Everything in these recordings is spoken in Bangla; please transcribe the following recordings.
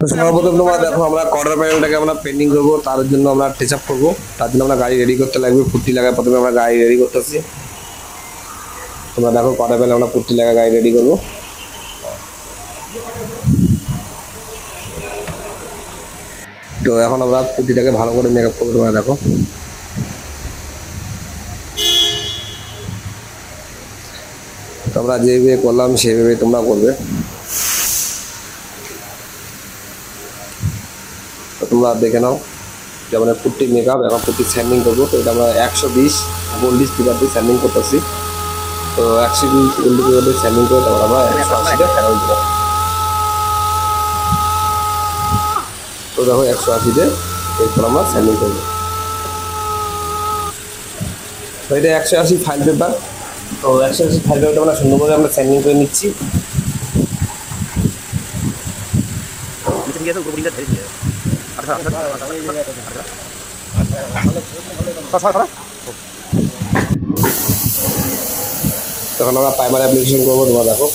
তো সর্বপ্রথম তোমরা দেখো আমরা কর্নার প্যানেলটাকে আমরা পেন্টিং করবো, তার জন্য আমরা টাচ আপ করবো। তার জন্য আমরা গাড়ি রেডি করতে লাগবে, পুট্টি লাগায় প্রথমে আমরা গাড়ি রেডি করতেছি। তোমরা দেখো কর্নার প্যানেল আমরা পুট্টি লাগা গাড়ি রেডি করবো। তো এখন আমরা পুট্টিটাকে ভালো করে মেকআপ করবো। তোমরা দেখো তোমরা যেভাবে করলাম সেভাবে তোমরা করবে। তো তোমরা দেখে নাও যে আমরা পুট্টি মেকআপ, এখন পুট্টি স্যান্ডিং করবো। তো এটা আমরা 120 গোল্ডিশ পেপার দিয়ে স্যান্ডিং করতেছি। তো 120 গোল্ডিশ পেপার দিয়ে স্যান্ডিং করে তারপর আমরা 180টা ফেরত দেবো। তো দেখো 180-তে এরপর আমরা স্যান্ডিং করবো। তো এটা 180 ফাইল পেপার। তো 180 ফাইল পেপারটা আমরা সুন্দরভাবে আমরা স্যান্ডিং করে নিচ্ছি। তখন আমরা প্রাইমার অ্যাপ্লিকেশন করবো। তোমরা দেখো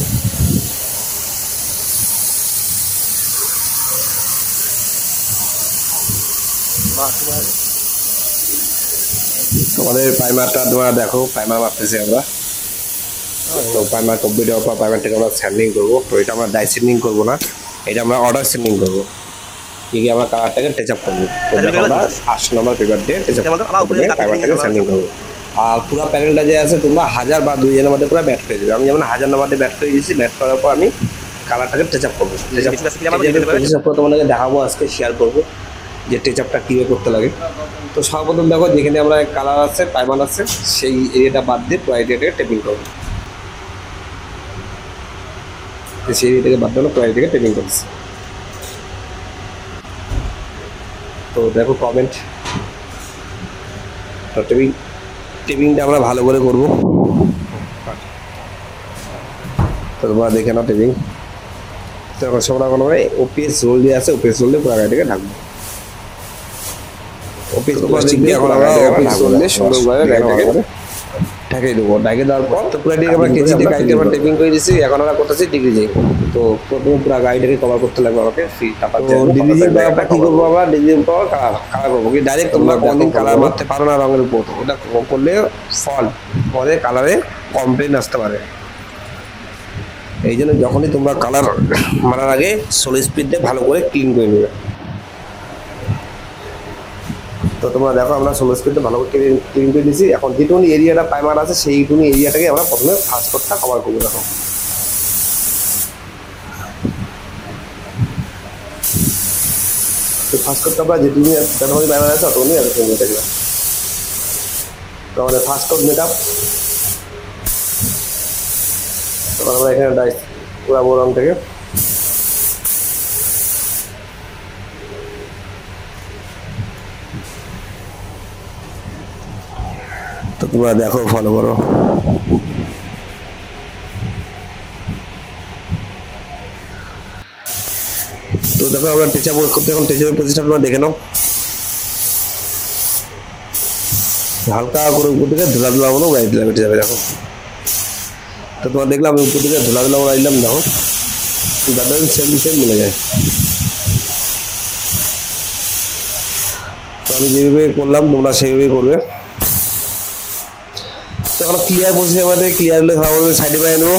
তোমাদের প্রাইমারটা তোমরা দেখো, প্রাইমার মারতেছি আমরা। তো প্রাইমার কমপ্লিট হওয়ার পর প্রাইমারটাকে আমরা স্যান্ডিং করবো। তো এটা আমরা ডাই স্যান্ডিং করবো না, এটা আমরা অর্ডার স্যান্ডিং করবো। কি আমরা কালারটাকে টাচ আপ করবো। তো দেখো আমরা 8 নম্বর পেপার দিয়ে টাচ আপ প্রাইমারটাকে স্যান্ডিং করবো। আর পুরো প্যানেলটা যে আছে তোমরা 1000 বা 2000 মধ্যে পুরো ব্যাট করে দেবে। আমি যেমন 1000 নম্বরে ব্যাট করে দিয়েছি, ব্যাট করার পর আমি কালারটাকে টাচ আপ করবো। টাচ আপ করে তোমাদেরকে দেখাবো, আজকে শেয়ার করবো যে টাচ আপটা কীভাবে করতে লাগে। তো সর্বপ্রথম দেখো যেখানে আমরা কালার আছে, প্রাইমার আছে, সেই এরিয়াটা বাদ দিয়ে পুরো এরিয়াটাকে টেপিং করবো। সেই এরিয়াটাকে বাদ দিয়ে পুরো এরিয়াটাকে টেপিং করছি। তো দেখো কমেন্ট। তো টেপিংটা আমরা ভালো করে করবো। তো তোমরা দেখে নাও টেপিং। তো এখন সব রকম আমরা ওপিএস রোল দিয়ে আছে, ওপিএস রোল দিয়ে পুরো গাড়িটাকে ঢাকবো। ওপিএস দিয়ে এখন আমরা ওপিএস রোল দিয়ে সুন্দরভাবে গাড়িটাকে ঢেকে দেবো। ঢেকে দেওয়ার পর তো পুরো আমরা কেজিতে গাড়িটা আমরা টেপিং করে দিচ্ছি। এখন আমরা করতেছি ডিগ্রিজিং। তো প্রথমে পুরো গাড়িটাকে কভার করতে লাগবে আমাকে। তারপর ডিগ্রিজিং ব্যাপারটা কী করবো আমরা, ডিগ্রিজিং পাওয়ার কালার করবো। কি ডাইরেক্ট তোমরা কোনদিন কালার মারতে পারো না রঙের উপর, ওটা করলে ফল্ট পরে কালারে কমপ্লেন আসতে পারে। এই জন্য যখনই তোমরা কালার মারার আগে স্লো স্পিড দিয়ে ভালো করে ক্লিন করে নেবে। তো তোমরা দেখো আমরা স্লো স্পিডে ভালো করে ক্লিন করে দিয়েছি। এখন যেটুকুনি এরিয়াটা প্রাইমার আছে সেইটুকুনি এরিয়াটাকে আমরা প্রথমে ফার্স্ট কোটটা কভার করবো। দেখো তো ফার্স্ট কোটটা আমরা যেটুকুনি যতক্ষণ প্রাইমার আছে ততক্ষণই মেটে দিলাম। তো আমাদের ফার্স্ট কোট মেকআপ। তখন আমরা এখানে ডাইস পুরাবো রং থেকে। তো তোমরা দেখো ফলো করো। তো দেখো আমরা টেচাপ করতে, এখন টেচাপের পজিশন তোমরা দেখে নাও। হালকা করে উপর দিকে ধুলা ধুলা মতো উড়াই দিলাম টেচাপে। দেখো তো তোমার দেখলাম আমি উপর দিকে ধুলা ধুলা উড়াই দিলাম। দেখো যাদের সেম সেম মিলে যায়। তো আমি যেভাবে করলাম তোমরা সেইভাবেই করবে। তো এখন ক্লিয়ার বসে আমাদের ক্লিয়ার হলে ভালো করে সাইডে বাইরে নেবো।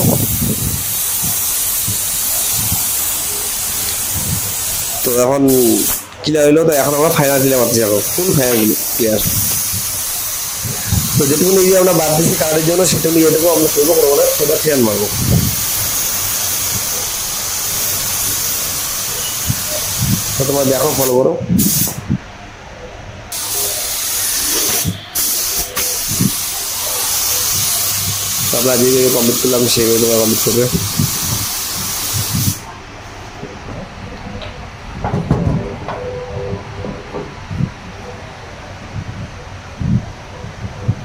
তো এখন ক্লিয়ার হলো। তো এখন আমরা ফাইনাল ক্লিয়ার মারতে যাবো, ফুল ফাইনাল ক্লিয়ার। তো যেটুকু এরিয়া আমরা বাদ দিচ্ছি কালারের জন্য সেটুকু এটুকু আমরা করবো, করবো না সেটা ফেয়ার মারবো। তো তোমরা দেখো ফলো করো। আমরা যেভাবে কমপ্লিট করলাম সেইভাবে তোমরা কমপ্লিট করবে।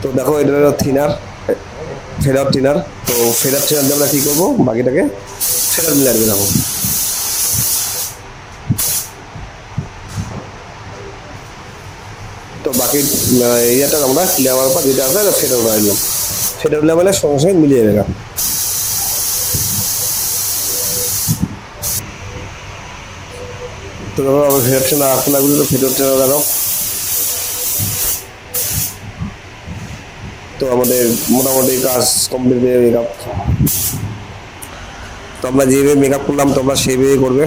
তো দেখো এটা হলো থিনার, ফেদার থিনার। তো ফেদার থিনার দিয়ে আমরা কী করবো, বাকিটাকে ফেদার মিলার দেবো। দেখো তো বাকি এরিয়াটা আমরা ক্লিয়ার হওয়ার পর যেটা আছে ফেদার উড়াই দিলাম। ফেদার উড়লে মানে সঙ্গে সঙ্গে মিলিয়ে দেবে। তো দেখো আমার ফেরত না আসতে লাগবে, তো ফেরত দেখো। তো আমাদের মোটামুটি কাজ কমপ্লিট হয়ে মেকআপ। তো আমরা যেভাবে মেকআপ করলাম তোমরা সেইভাবেই করবে।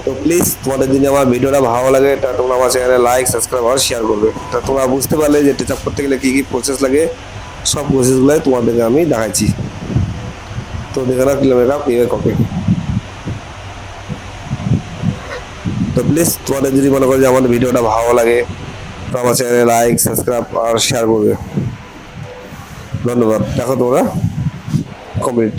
তো প্লিজ তোমাদের যদি আমার ভিডিওটা ভালো লাগে তা তোমরা আমার চ্যানেলে লাইক সাবস্ক্রাইব আর শেয়ার করবে। তা তোমরা বুঝতে পারলে যে টাচ আপ করতে গেলে কী কী প্রসেস লাগে, সব প্রসেসগুলোই তোমাদেরকে আমি দেখাচ্ছি। তো দেখে নাও কিলো মেকআপ কীভাবে করবে। তো প্লিজ তোমাদের যদি মনে করো যে আমাদের ভিডিওটা ভালো লাগে তো আমার চ্যানেলে লাইক সাবস্ক্রাইব আর শেয়ার করবে। ধন্যবাদ। দেখো তোমরা কমপ্লিট।